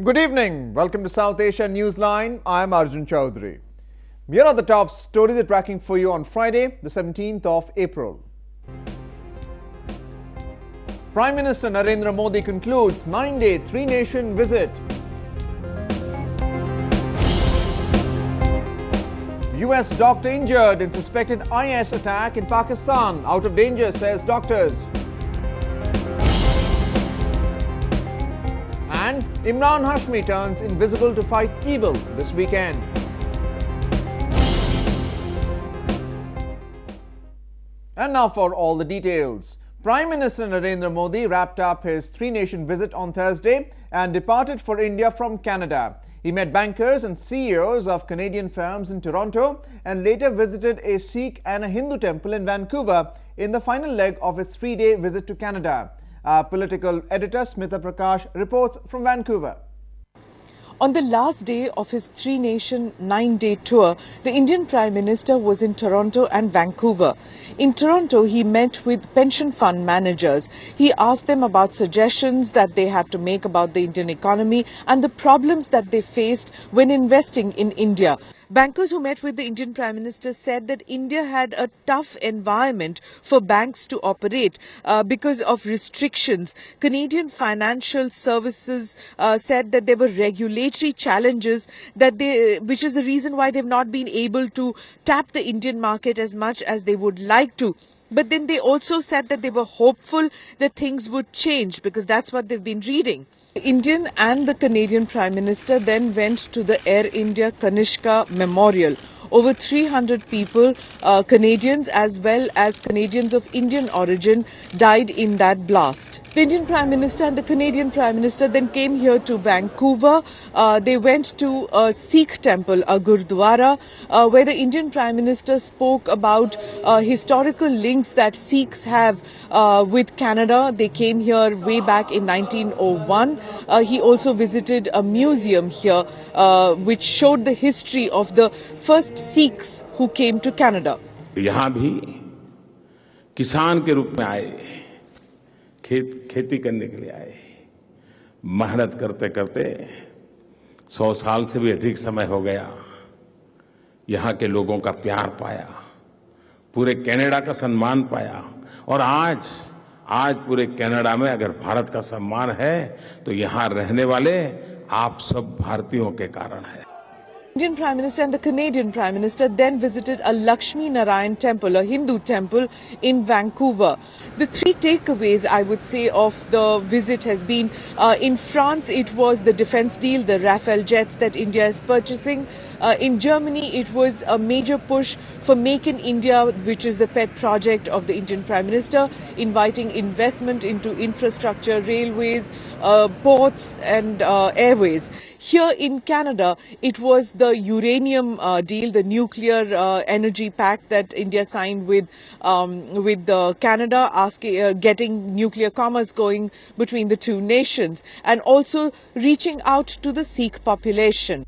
Good evening. Welcome to South Asia Newsline. I'm Arjun Chaudhary. Here are the top stories we're tracking for you on Friday, the 17th of April. Prime Minister Narendra Modi concludes 9-day three-nation visit. US doctor injured in suspected IS attack in Pakistan. Out of danger, says doctors. And Emraan Hashmi turns invisible to fight evil this weekend. And now for all the details. Prime Minister Narendra Modi wrapped up his three-nation visit on Thursday and departed for India from Canada. He met bankers and CEOs of Canadian firms in Toronto and later visited a Sikh and a Hindu temple in Vancouver in the final leg of his three-day visit to Canada. Our political editor Smita Prakash reports from Vancouver. On the last day of his three-nation, 9-day tour, the Indian Prime Minister was in Toronto and Vancouver. In Toronto, he met with pension fund managers. He asked them about suggestions that they had to make about the Indian economy and the problems that they faced when investing in India. Bankers who met with the Indian Prime Minister said that India had a tough environment for banks to operate because of restrictions. Canadian Financial Services said that there were regulatory challenges which is the reason why they've not been able to tap the Indian market as much as they would like to. But then they also said that they were hopeful that things would change because that's what they've been reading. The Indian and the Canadian Prime Minister then went to the Air India Kanishka Memorial. Over 300 people, Canadians as well as Canadians of Indian origin, died in that blast. The Indian Prime Minister and the Canadian Prime Minister then came here to Vancouver. They went to a Sikh temple, a Gurdwara, where the Indian Prime Minister spoke about historical links that Sikhs have with Canada. They came here way back in 1901. He also visited a museum here which showed the history of the first Sikhs who came to Canada. यहाँ भी किसान के रूप में आए, खेती करने के लिए आए, मेहनत करते करते 100 साल से भी अधिक समय हो गया, यहाँ के लोगों का प्यार पाया, पूरे कनाडा का सम्मान पाया और आज पूरे कनाडा में अगर भारत का सम्मान है तो यहाँ रहने वाले आप सब भारतीयों के कारण है. Indian Prime Minister and the Canadian Prime Minister then visited a Lakshmi Narayan temple, a Hindu temple in Vancouver. The three takeaways, I would say, of the visit has been in France, it was the defense deal, the Rafale jets that India is purchasing. In Germany, it was a major push for Make in India, which is the pet project of the Indian Prime Minister, inviting investment into infrastructure, railways, ports and airways. Here in Canada, it was the uranium deal, the nuclear energy pact that India signed with Canada, getting nuclear commerce going between the two nations and also reaching out to the Sikh population.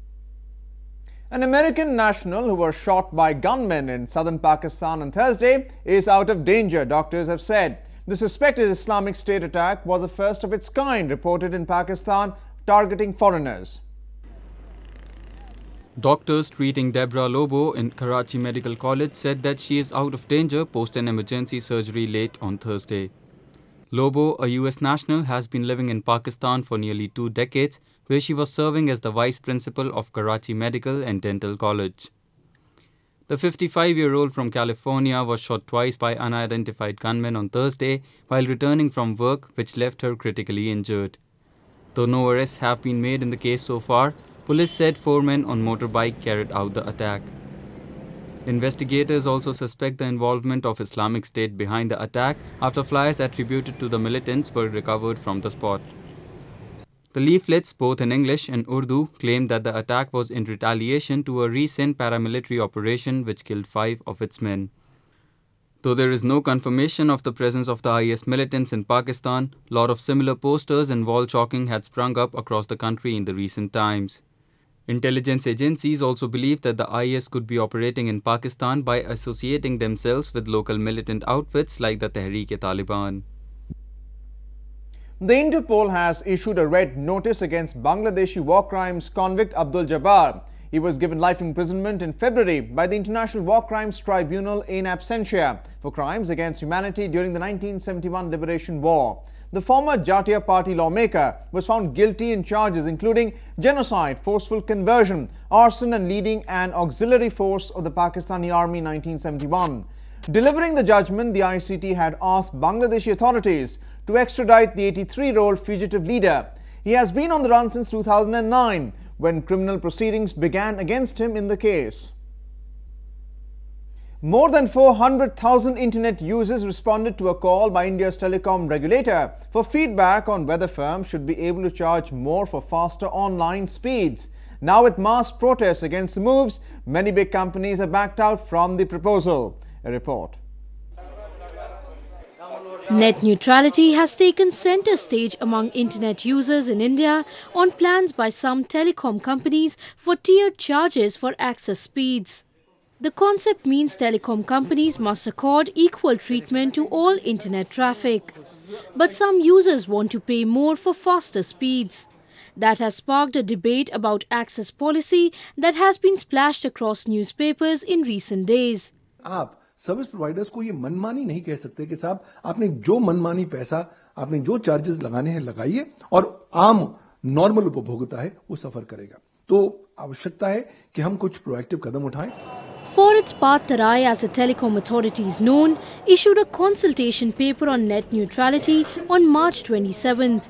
An American national who was shot by gunmen in southern Pakistan on Thursday is out of danger, doctors have said. The suspected Islamic State attack was the first of its kind reported in Pakistan, targeting foreigners. Doctors treating Deborah Lobo in Karachi Medical College said that she is out of danger post an emergency surgery late on Thursday. Lobo, a US national, has been living in Pakistan for nearly 2 decades, where she was serving as the vice principal of Karachi Medical and Dental College. The 55-year-old from California was shot twice by unidentified gunmen on Thursday while returning from work, which left her critically injured. Though no arrests have been made in the case so far, police said 4 men on motorbike carried out the attack. Investigators also suspect the involvement of Islamic State behind the attack after flyers attributed to the militants were recovered from the spot. The leaflets, both in English and Urdu, claimed that the attack was in retaliation to a recent paramilitary operation which killed 5 of its men. Though there is no confirmation of the presence of the IS militants in Pakistan, a lot of similar posters and wall chalking had sprung up across the country in the recent times. Intelligence agencies also believe that the IS could be operating in Pakistan by associating themselves with local militant outfits like the Tehreek-e-Taliban. The Interpol has issued a red notice against Bangladeshi war crimes convict Abdul Jabbar. He was given life imprisonment in February by the International War Crimes Tribunal in absentia for crimes against humanity during the 1971 Liberation War. The former Jatiya Party lawmaker was found guilty in charges including genocide, forceful conversion, arson and leading an auxiliary force of the Pakistani Army in 1971. Delivering the judgment, the ICT had asked Bangladeshi authorities to extradite the 83-year-old fugitive leader. He has been on the run since 2009, when criminal proceedings began against him in the case. More than 400,000 internet users responded to a call by India's telecom regulator for feedback on whether firms should be able to charge more for faster online speeds. Now, with mass protests against the moves, many big companies have backed out from the proposal. A report. Net neutrality has taken centre stage among internet users in India on plans by some telecom companies for tiered charges for access speeds. The concept means telecom companies must accord equal treatment to all internet traffic. But some users want to pay more for faster speeds. That has sparked a debate about access policy that has been splashed across newspapers in recent days. आप service providers को ये मनमानी नहीं कह सकते कि साहब आपने जो मनमानी पैसा आपने जो चार्जेस लगाने हैं लगाइए और आम नॉर्मल उपभोक्ता है वो सफर करेगा। तो आवश्यकता है कि हम कुछ प्रोएक्टिव कदम उठाएं। For its part, Tarai, as the telecom authority is known, issued a consultation paper on net neutrality on March 27th.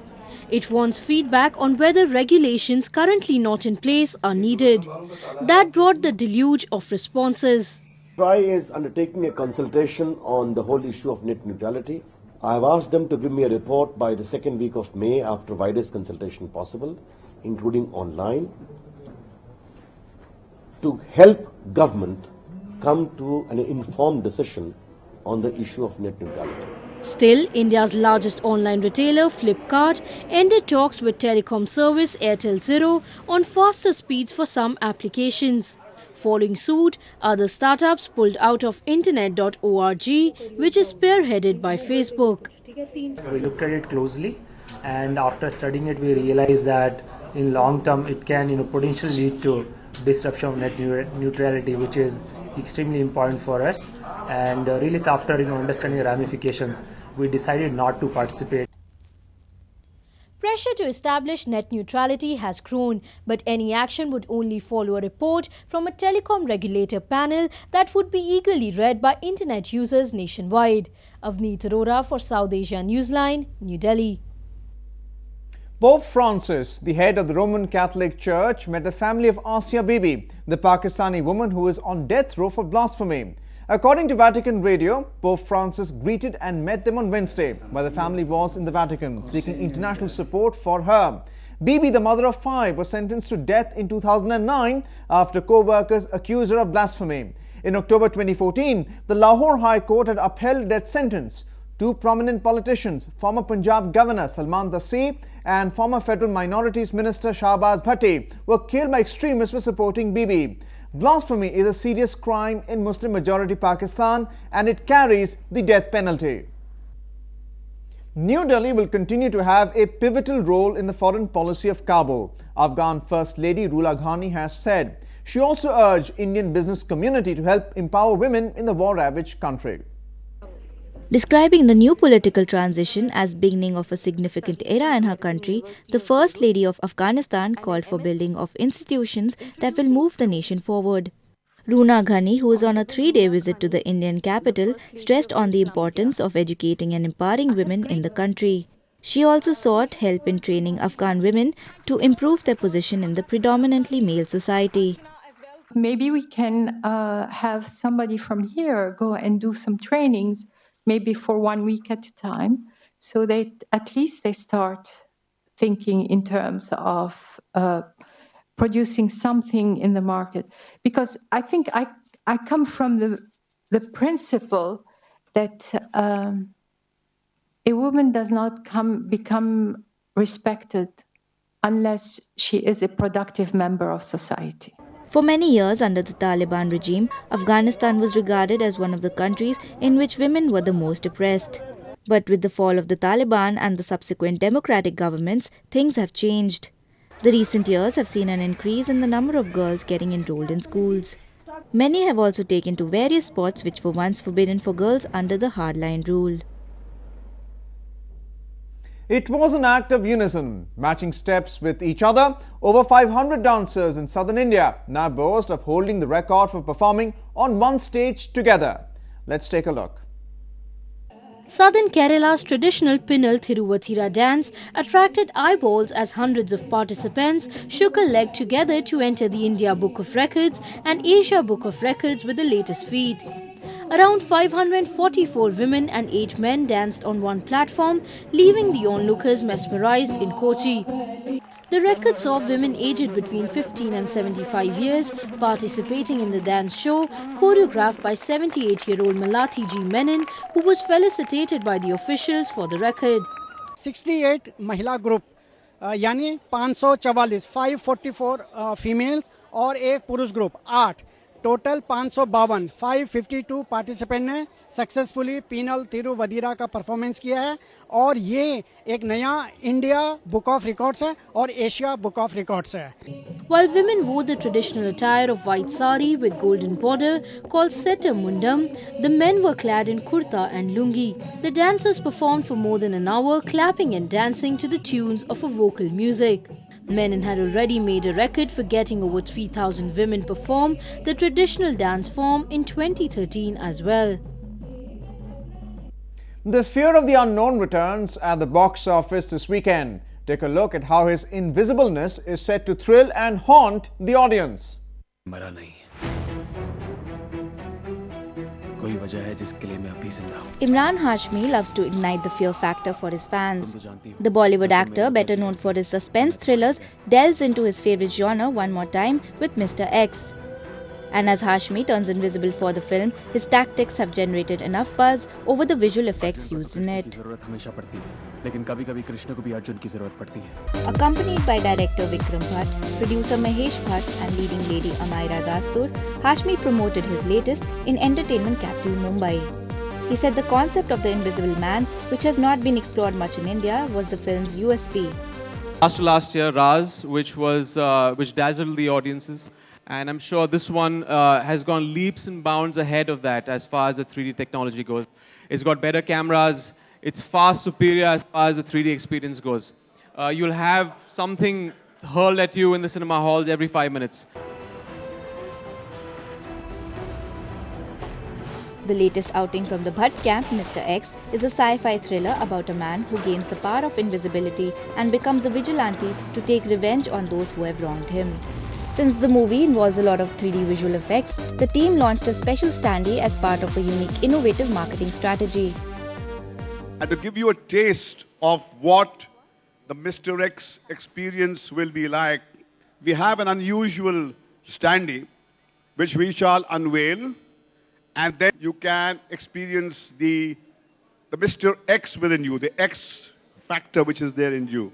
It wants feedback on whether regulations currently not in place are needed. That brought the deluge of responses. TRAI is undertaking a consultation on the whole issue of net neutrality. I have asked them to give me a report by the second week of May after widest consultation possible, including online, to help government come to an informed decision on the issue of net neutrality. Still, India's largest online retailer, Flipkart, ended talks with telecom service Airtel Zero on faster speeds for some applications. Following suit, other startups pulled out of internet.org, which is spearheaded by Facebook. We looked at it closely, and after studying it, we realized that in long term it can potentially lead to disruption of net neutrality, which is extremely important for us. And really, after understanding the ramifications, we decided not to participate. Pressure to establish net neutrality has grown, but any action would only follow a report from a telecom regulator panel that would be eagerly read by internet users nationwide. Avneet Arora for South Asia Newsline, New Delhi. Pope Francis, the head of the Roman Catholic Church, met the family of Asia Bibi, the Pakistani woman who is on death row for blasphemy. According to Vatican Radio, Pope Francis greeted and met them on Wednesday while the family was in the Vatican, seeking international support for her. Bibi, the mother of 5, was sentenced to death in 2009 after co-workers accused her of blasphemy. In October 2014, the Lahore High Court had upheld a death sentence. Two prominent politicians, former Punjab Governor Salman Taseer and former Federal Minorities Minister Shahbaz Bhatti, were killed by extremists for supporting Bibi. Blasphemy is a serious crime in Muslim-majority Pakistan and it carries the death penalty. New Delhi will continue to have a pivotal role in the foreign policy of Kabul, Afghan First Lady Rula Ghani has said. She also urged Indian business community to help empower women in the war-ravaged country. Describing the new political transition as beginning of a significant era in her country, the First Lady of Afghanistan called for building of institutions that will move the nation forward. Rula Ghani, who is on a 3-day visit to the Indian capital, stressed on the importance of educating and empowering women in the country. She also sought help in training Afghan women to improve their position in the predominantly male society. Maybe we can have somebody from here go and do some trainings, maybe for 1 week at a time, so that at least they start thinking in terms of producing something in the market. Because I think I come from the principle that a woman does not become respected unless she is a productive member of society. For many years under the Taliban regime, Afghanistan was regarded as one of the countries in which women were the most oppressed. But with the fall of the Taliban and the subsequent democratic governments, things have changed. The recent years have seen an increase in the number of girls getting enrolled in schools. Many have also taken to various sports which were once forbidden for girls under the hardline rule. It was an act of unison, matching steps with each other. Over 500 dancers in southern India now boast of holding the record for performing on one stage together. Let's take a look. Southern Kerala's traditional Pinnal Thiruvathira dance attracted eyeballs as hundreds of participants shook a leg together to enter the India Book of Records and Asia Book of Records with the latest feat. Around 544 women and 8 men danced on one platform, leaving the onlookers mesmerized in Kochi. The record saw women aged between 15 and 75 years participating in the dance show, choreographed by 78-year-old Malathi G. Menon, who was felicitated by the officials for the record. 68 महिला group यानी 544 544 females और एक पुरुष group 8 total 552 552 participant ने successfully penal थिरुवधिरा का performance किया है और ये एक नया इंडिया बुक ऑफ रिकॉर्ड्स है और एशिया बुक ऑफ रिकॉर्ड्स है. While women wore the traditional attire of white sari with golden border called Seta Mundam, the men were clad in kurta and lungi. The dancers performed for more than an hour, clapping and dancing to the tunes of a vocal music. Menon had already made a record for getting over 3,000 women perform the traditional dance form in 2013 as well. The fear of the unknown returns at the box office this weekend. Take a look at how his invisibleness is set to thrill and haunt the audience. Emraan Hashmi loves to ignite the fear factor for his fans. The Bollywood actor, better known for his suspense thrillers, delves into his favorite genre one more time with Mr. X. And as Hashmi turns invisible for the film, his tactics have generated enough buzz over the visual effects used in it. Accompanied by director Vikram Bhatt, producer Mahesh Bhatt and leading lady Amaira Dastur, Hashmi promoted his latest in entertainment capital Mumbai. He said the concept of the invisible man, which has not been explored much in India, was the film's USP. After last year, Raz, which dazzled the audiences. And I'm sure this one has gone leaps and bounds ahead of that as far as the 3D technology goes. It's got better cameras. It's far superior as far as the 3D experience goes. You'll have something hurled at you in the cinema halls every 5 minutes. The latest outing from the Bhatt camp, Mr. X, is a sci-fi thriller about a man who gains the power of invisibility and becomes a vigilante to take revenge on those who have wronged him. Since the movie involves a lot of 3D visual effects, the team launched a special standee as part of a unique, innovative marketing strategy. And to give you a taste of what the Mr. X experience will be like, we have an unusual standee which we shall unveil, and then you can experience the Mr. X within you, the X factor which is there in you.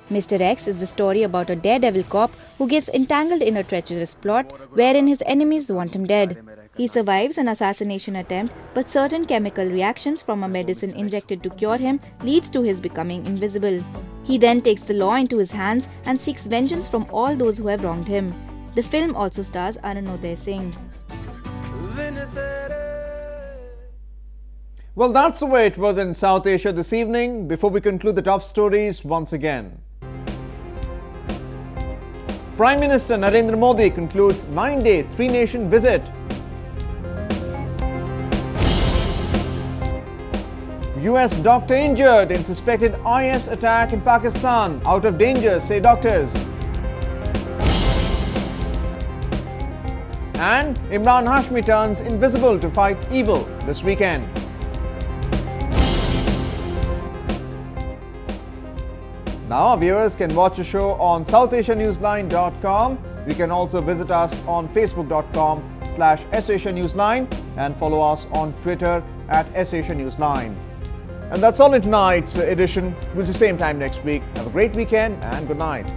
Mr. X is the story about a daredevil cop who gets entangled in a treacherous plot wherein his enemies want him dead. He survives an assassination attempt, but certain chemical reactions from a medicine injected to cure him leads to his becoming invisible. He then takes the law into his hands and seeks vengeance from all those who have wronged him. The film also stars Arunodhay Singh. Well, that's the way it was in South Asia this evening. Before we conclude the top stories once again. Prime Minister Narendra Modi concludes 9-day 3-nation visit. US doctor injured in suspected IS attack in Pakistan. Out of danger, say doctors. And Emraan Hashmi turns invisible to fight evil this weekend. Now our viewers can watch the show on SouthAsiaNewsline.com. You can also visit us on Facebook.com/SAsiaNewsline and follow us on Twitter @SAsiaNewsline. And that's all in tonight's edition. We'll see you same time next week. Have a great weekend and good night.